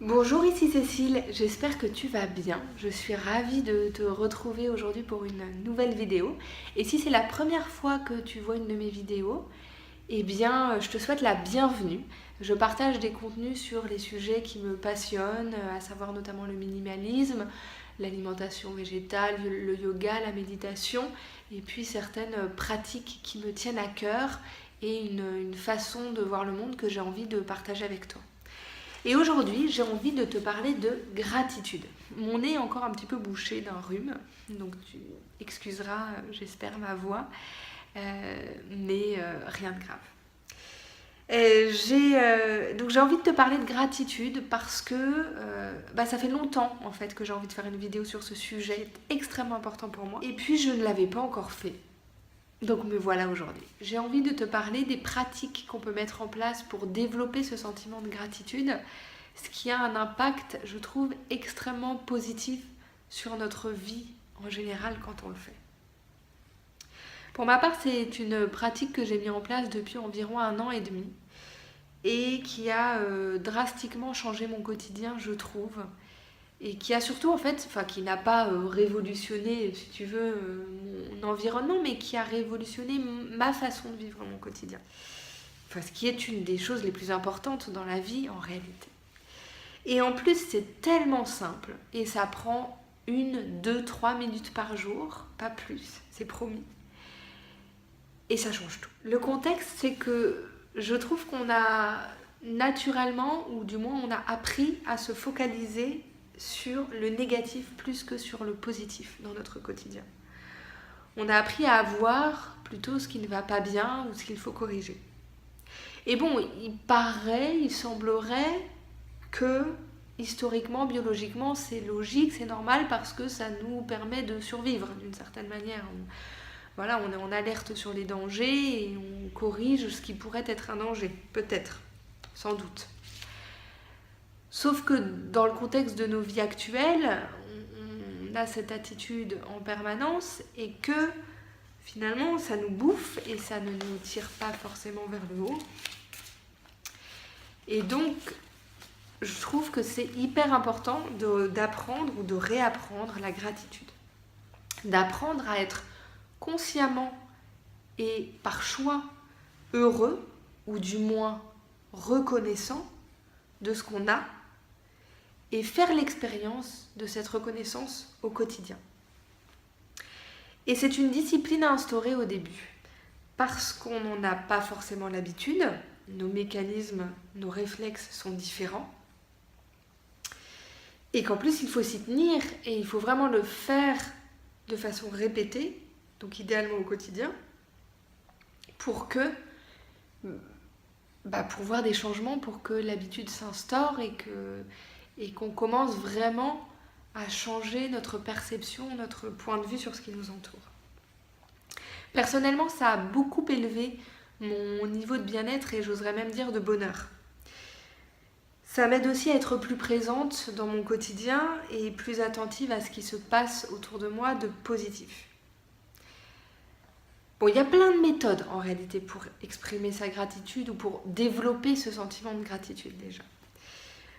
Bonjour, ici Cécile, j'espère que tu vas bien. Je suis ravie de te retrouver aujourd'hui pour une nouvelle vidéo. Et si c'est la première fois que tu vois une de mes vidéos, eh bien, je te souhaite la bienvenue. Je partage des contenus sur les sujets qui me passionnent, à savoir notamment le minimalisme, l'alimentation végétale, le yoga, la méditation, et puis certaines pratiques qui me tiennent à cœur et une façon de voir le monde que j'ai envie de partager avec toi. Et aujourd'hui, j'ai envie de te parler de gratitude. Mon nez est encore un petit peu bouché d'un rhume, donc tu excuseras, j'espère, ma voix, mais rien de grave. Donc j'ai envie de te parler de gratitude parce que ça fait longtemps en fait que j'ai envie de faire une vidéo sur ce sujet extrêmement important pour moi. Et puis je ne l'avais pas encore fait. Donc me voilà aujourd'hui. J'ai envie de te parler des pratiques qu'on peut mettre en place pour développer ce sentiment de gratitude, ce qui a un impact, je trouve, extrêmement positif sur notre vie en général quand on le fait. Pour ma part, c'est une pratique que j'ai mis en place depuis environ 1 an et demi et qui a drastiquement changé mon quotidien, je trouve. Et qui a surtout qui n'a pas révolutionné, si tu veux, mon environnement, mais qui a révolutionné ma façon de vivre mon quotidien. Ce qui est une des choses les plus importantes dans la vie en réalité. Et en plus, c'est tellement simple, et ça prend 1, 2, 3 minutes par jour, pas plus, c'est promis. Et ça change tout. Le contexte, c'est que je trouve qu'on a naturellement, ou du moins on a appris à se focaliser sur le négatif plus que sur le positif dans notre quotidien. On a appris à voir plutôt ce qui ne va pas bien ou ce qu'il faut corriger. Et bon, il semblerait que historiquement, biologiquement, c'est logique, c'est normal parce que ça nous permet de survivre d'une certaine manière. On est en alerte sur les dangers et on corrige ce qui pourrait être un danger, peut-être, sans doute. Sauf que dans le contexte de nos vies actuelles, on a cette attitude en permanence et que finalement ça nous bouffe et ça ne nous tire pas forcément vers le haut. Et donc, je trouve que c'est hyper important d'apprendre ou de réapprendre la gratitude. D'apprendre à être consciemment et par choix heureux ou du moins reconnaissant de ce qu'on a et faire l'expérience de cette reconnaissance au quotidien. Et c'est une discipline à instaurer au début, parce qu'on n'en a pas forcément l'habitude, nos mécanismes, nos réflexes sont différents, et qu'en plus il faut s'y tenir, et il faut vraiment le faire de façon répétée, donc idéalement au quotidien, pour voir des changements, pour que l'habitude s'instaure et qu'on commence vraiment à changer notre perception, notre point de vue sur ce qui nous entoure. Personnellement, ça a beaucoup élevé mon niveau de bien-être et j'oserais même dire de bonheur. Ça m'aide aussi à être plus présente dans mon quotidien et plus attentive à ce qui se passe autour de moi de positif. Bon, il y a plein de méthodes en réalité pour exprimer sa gratitude ou pour développer ce sentiment de gratitude déjà.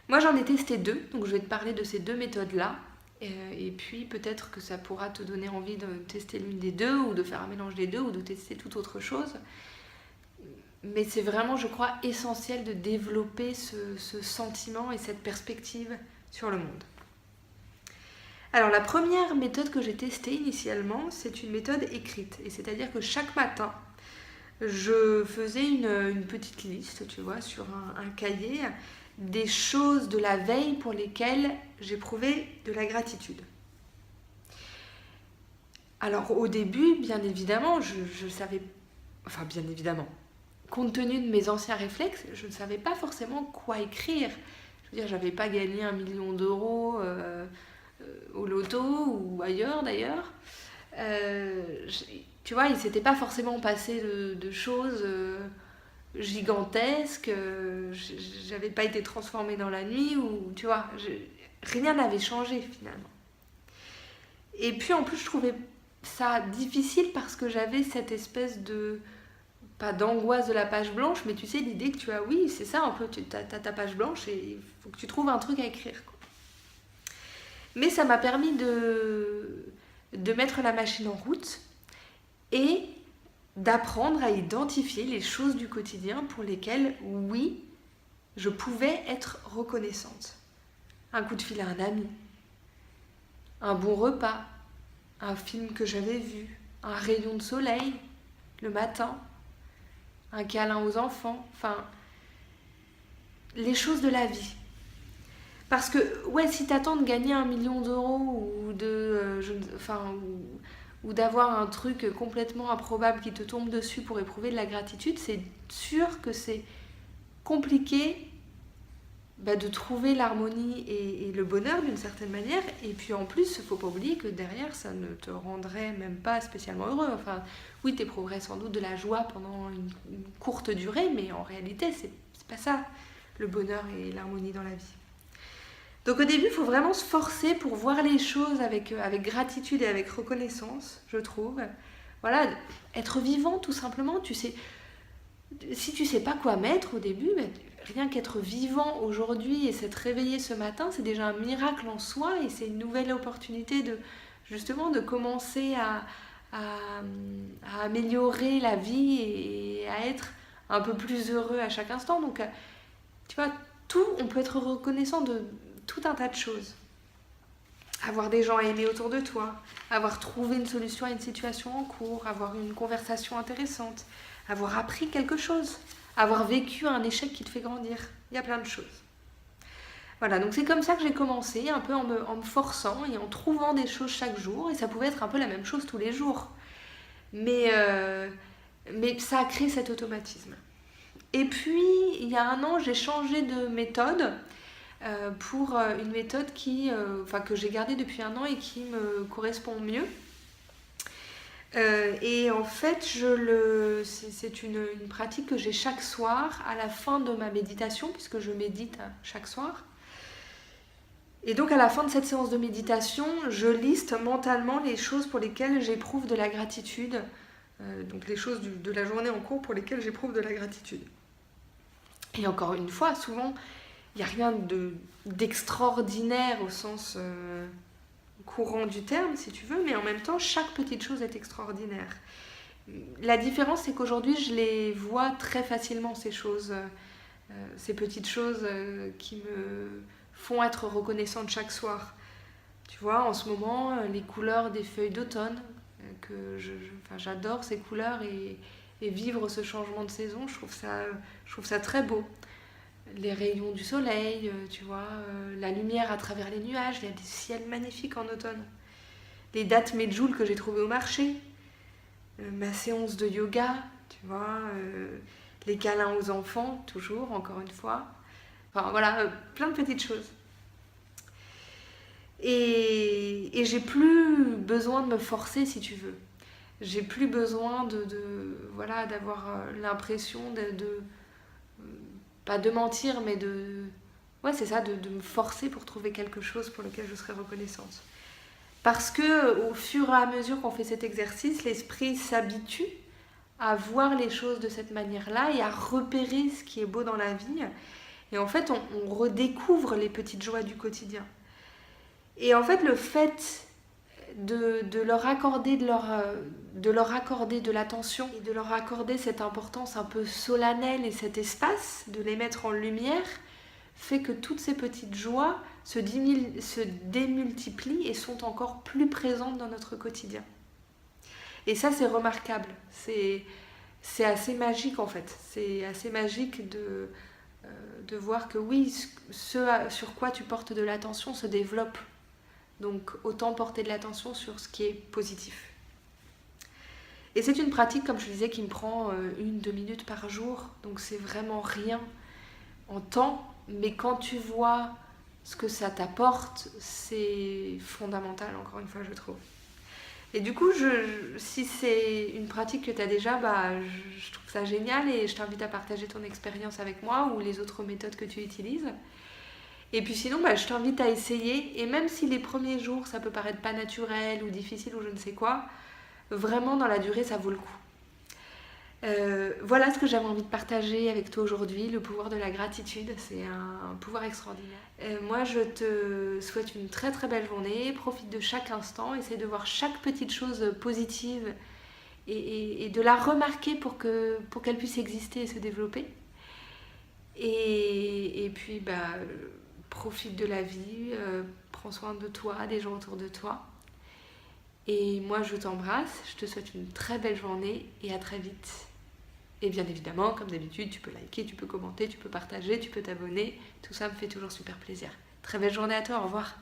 Moi j'en ai testé 2, donc je vais te parler de ces 2 méthodes-là. Et puis peut-être que ça pourra te donner envie de tester l'une des 2 ou de faire un mélange des 2 ou de tester toute autre chose. Mais c'est vraiment, je crois, essentiel de développer ce sentiment et cette perspective sur le monde. Alors la première méthode que j'ai testée initialement, c'est une méthode écrite. Et c'est-à-dire que chaque matin, je faisais une petite liste, tu vois, sur un cahier, des choses de la veille pour lesquelles j'éprouvais de la gratitude. Alors au début, bien évidemment, je savais... Enfin, bien évidemment, compte tenu de mes anciens réflexes, je ne savais pas forcément quoi écrire. Je veux dire, j'avais pas gagné 1 million d'euros au loto ou ailleurs d'ailleurs. Tu vois, il s'était pas forcément passé de choses gigantesques. J'avais pas été transformée dans la nuit ou tu vois, rien n'avait changé finalement. Et puis en plus, je trouvais ça difficile parce que j'avais cette espèce de pas d'angoisse de la page blanche, mais tu sais, l'idée que tu as, oui, c'est ça un peu, tu as ta page blanche et il faut que tu trouves un truc à écrire, quoi. Mais ça m'a permis de mettre la machine en route et d'apprendre à identifier les choses du quotidien pour lesquelles, oui, je pouvais être reconnaissante. Un coup de fil à un ami, un bon repas, un film que j'avais vu, un rayon de soleil le matin, un câlin aux enfants, enfin, les choses de la vie. Parce que, ouais, si t'attends de gagner 1 million d'euros ou d'avoir un truc complètement improbable qui te tombe dessus pour éprouver de la gratitude, c'est sûr que c'est compliqué de trouver l'harmonie et le bonheur d'une certaine manière. Et puis en plus, il ne faut pas oublier que derrière, ça ne te rendrait même pas spécialement heureux. Enfin, oui, t'éprouverais sans doute de la joie pendant une courte durée, mais en réalité, c'est pas ça, le bonheur et l'harmonie dans la vie. Donc au début, il faut vraiment se forcer pour voir les choses avec gratitude et avec reconnaissance, je trouve. Voilà, être vivant tout simplement. Tu sais, si tu sais pas quoi mettre au début, rien qu'être vivant aujourd'hui et s'être réveillé ce matin, c'est déjà un miracle en soi et c'est une nouvelle opportunité de commencer à améliorer la vie et à être un peu plus heureux à chaque instant. Donc, tu vois, on peut être reconnaissant de tout un tas de choses. Avoir des gens à aimer autour de toi, avoir trouvé une solution à une situation en cours, avoir une conversation intéressante, avoir appris quelque chose, avoir vécu un échec qui te fait grandir. Il y a plein de choses. Voilà, donc c'est comme ça que j'ai commencé, un peu en me forçant et en trouvant des choses chaque jour. Et ça pouvait être un peu la même chose tous les jours. Mais ça a créé cet automatisme. Et puis, il y a 1 an, j'ai changé de méthode pour une méthode que j'ai gardée depuis 1 an et qui me correspond mieux. Et en fait, c'est une pratique que j'ai chaque soir à la fin de ma méditation, puisque je médite chaque soir. Et donc à la fin de cette séance de méditation, je liste mentalement les choses pour lesquelles j'éprouve de la gratitude, donc les choses de la journée en cours pour lesquelles j'éprouve de la gratitude. Et encore une fois, souvent, il n'y a rien d'extraordinaire au sens courant du terme, si tu veux, mais en même temps, chaque petite chose est extraordinaire. La différence, c'est qu'aujourd'hui, je les vois très facilement, ces choses, ces petites choses qui me font être reconnaissante chaque soir. Tu vois, en ce moment, les couleurs des feuilles d'automne, j'adore ces couleurs et vivre ce changement de saison, je trouve ça très beau. Les rayons du soleil, tu vois, la lumière à travers les nuages, il y a des ciels magnifiques en automne. Les dattes Medjool que j'ai trouvées au marché, ma séance de yoga, tu vois, les câlins aux enfants, toujours, encore une fois. Enfin voilà, plein de petites choses. Et j'ai plus besoin de me forcer, si tu veux. J'ai plus besoin d'avoir l'impression pas de mentir, mais ouais, c'est ça, de me forcer pour trouver quelque chose pour lequel je serais reconnaissante. Parce que au fur et à mesure qu'on fait cet exercice, l'esprit s'habitue à voir les choses de cette manière-là et à repérer ce qui est beau dans la vie. Et en fait, on redécouvre les petites joies du quotidien. Et en fait, le fait de leur accorder de l'attention et de leur accorder cette importance un peu solennelle et cet espace, de les mettre en lumière, fait que toutes ces petites joies se démultiplient et sont encore plus présentes dans notre quotidien. Et ça, c'est remarquable. C'est assez magique, en fait. C'est assez magique de voir que oui, ce sur quoi tu portes de l'attention se développe. Donc autant porter de l'attention sur ce qui est positif. Et c'est une pratique, comme je disais, qui me prend 1-2 minutes par jour. Donc c'est vraiment rien en temps. Mais quand tu vois ce que ça t'apporte, c'est fondamental, encore une fois, je trouve. Et du coup, si c'est une pratique que tu as déjà, je trouve ça génial et je t'invite à partager ton expérience avec moi ou les autres méthodes que tu utilises. Et puis sinon, je t'invite à essayer. Et même si les premiers jours, ça peut paraître pas naturel ou difficile ou je ne sais quoi, vraiment dans la durée, ça vaut le coup. Voilà ce que j'avais envie de partager avec toi aujourd'hui, le pouvoir de la gratitude, c'est un pouvoir extraordinaire. Moi je te souhaite une très très belle journée, profite de chaque instant, essaie de voir chaque petite chose positive et de la remarquer pour qu'elle puisse exister et se développer. Et puis profite de la vie, prends soin de toi, des gens autour de toi. Et moi je t'embrasse, je te souhaite une très belle journée et à très vite. Et bien évidemment, comme d'habitude, tu peux liker, tu peux commenter, tu peux partager, tu peux t'abonner. Tout ça me fait toujours super plaisir. Très belle journée à toi, au revoir.